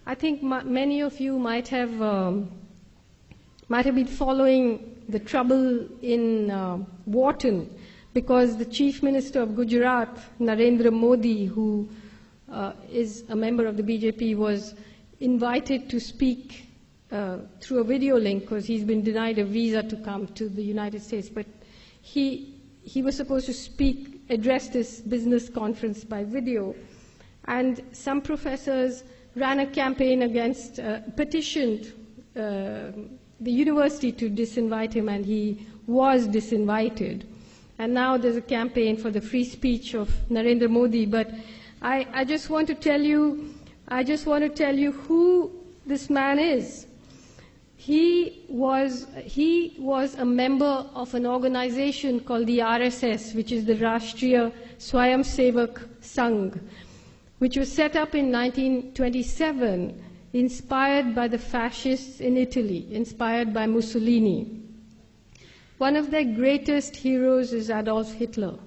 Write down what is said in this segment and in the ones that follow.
I think many of you might have been following the trouble in Wharton, because the Chief Minister of Gujarat, Narendra Modi, who is a member of the BJP, was invited to speak through a video link because he's been denied a visa to come to the United States. But he was supposed to address this business conference by video. And some professors ran a campaign against, petitioned the university to disinvite him, and he was disinvited. And now there's a campaign for the free speech of Narendra Modi. But I just want to tell you who this man is. He was a member of an organization called the RSS, which is the Rashtriya Swayamsevak Sangh, which was set up in 1927, inspired by the fascists in Italy, inspired by Mussolini. One of their greatest heroes is Adolf Hitler.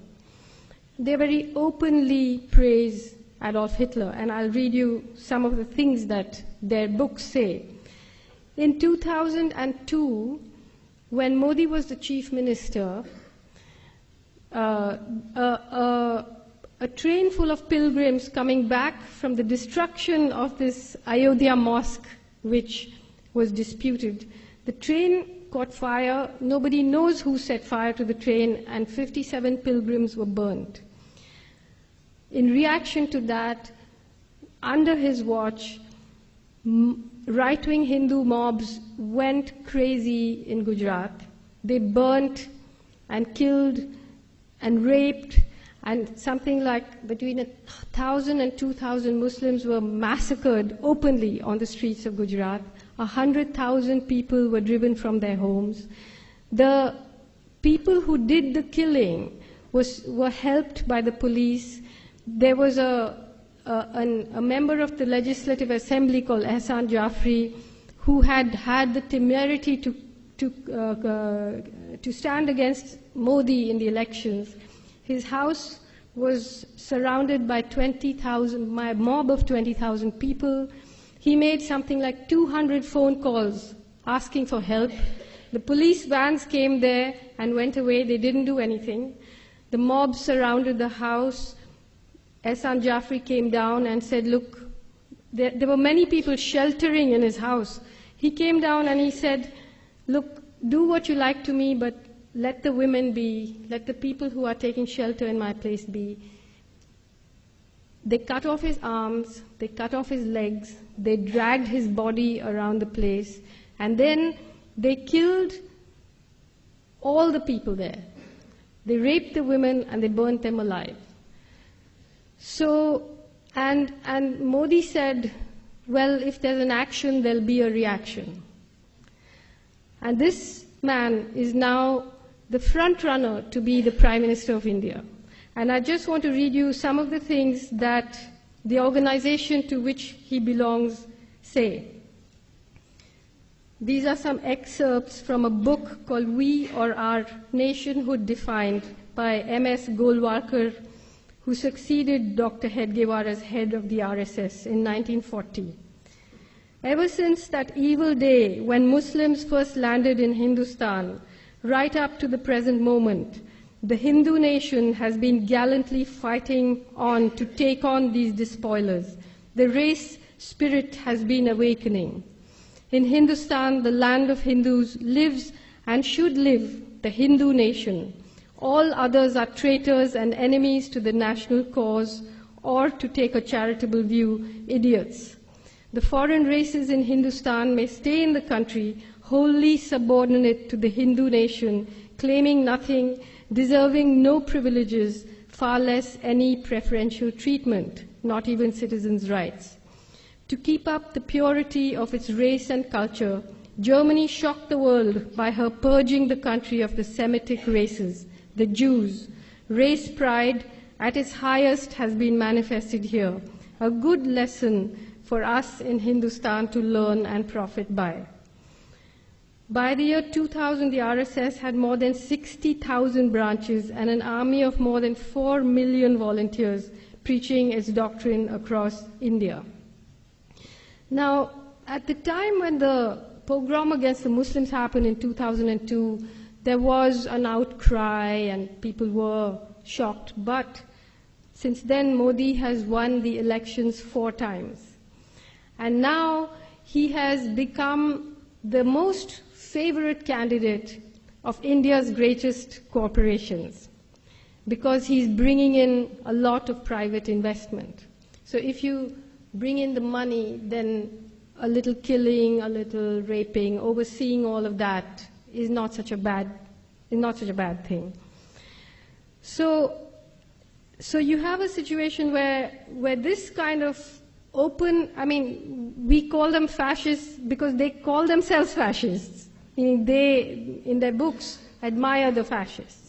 They very openly praise Adolf Hitler, and I'll read you some of the things that their books say. In 2002, when Modi was the chief minister, a train full of pilgrims coming back from the destruction of this Ayodhya mosque, which was disputed, the train caught fire. Nobody knows who set fire to the train, and 57 pilgrims were burnt. In reaction to that, under his watch, right-wing Hindu mobs went crazy in Gujarat. They burnt and killed and raped, and something like between 1,000 and 2,000 Muslims were massacred openly on the streets of Gujarat. 100,000 people were driven from their homes. The people who did the killing were helped by the police. There was a member of the Legislative Assembly called Ehsan Jafri, who had the temerity to stand against Modi in the elections. His house was surrounded by a mob of 20,000 people. He made something like 200 phone calls asking for help. The police vans came there and went away. They didn't do anything. The mob surrounded the house. Ehsan Jafri came down and said, look, there were many people sheltering in his house. He came down and he said, look, do what you like to me, but let the women be, let the people who are taking shelter in my place be. They cut off his arms, they cut off his legs, they dragged his body around the place, and then they killed all the people there. They raped the women and they burnt them alive. So, and Modi said, well, if there's an action, there'll be a reaction. And this man is now the front runner to be the Prime Minister of India. And I just want to read you some of the things that the organization to which he belongs say. These are some excerpts from a book called We or Our Nationhood Defined by M.S. Golwalkar, who succeeded Dr. Hedgewar as head of the RSS in 1940. Ever since that evil day when Muslims first landed in Hindustan, right up to the present moment, the Hindu nation has been gallantly fighting on to take on these despoilers. The race spirit has been awakening. In Hindustan, the land of Hindus, lives and should live the Hindu nation. All others are traitors and enemies to the national cause, or, to take a charitable view, idiots. The foreign races in Hindustan may stay in the country, wholly subordinate to the Hindu nation, claiming nothing, deserving no privileges, far less any preferential treatment, not even citizens' rights. To keep up the purity of its race and culture, Germany shocked the world by her purging the country of the Semitic races, the Jews. Race pride at its highest has been manifested here, a good lesson for us in Hindustan to learn and profit by. By the year 2000, the RSS had more than 60,000 branches and an army of more than 4 million volunteers preaching its doctrine across India. Now, at the time when the pogrom against the Muslims happened in 2002, there was an outcry and people were shocked. But since then, Modi has won the elections 4 times. And now he has become the most favorite candidate of India's greatest corporations because he's bringing in a lot of private investment. So if you bring in the money, then a little killing, a little raping, overseeing all of that is not such a bad thing. So you have a situation where this kind of open, I mean, we call them fascists because they call themselves fascists. Meaning they, in their books, admire the fascists.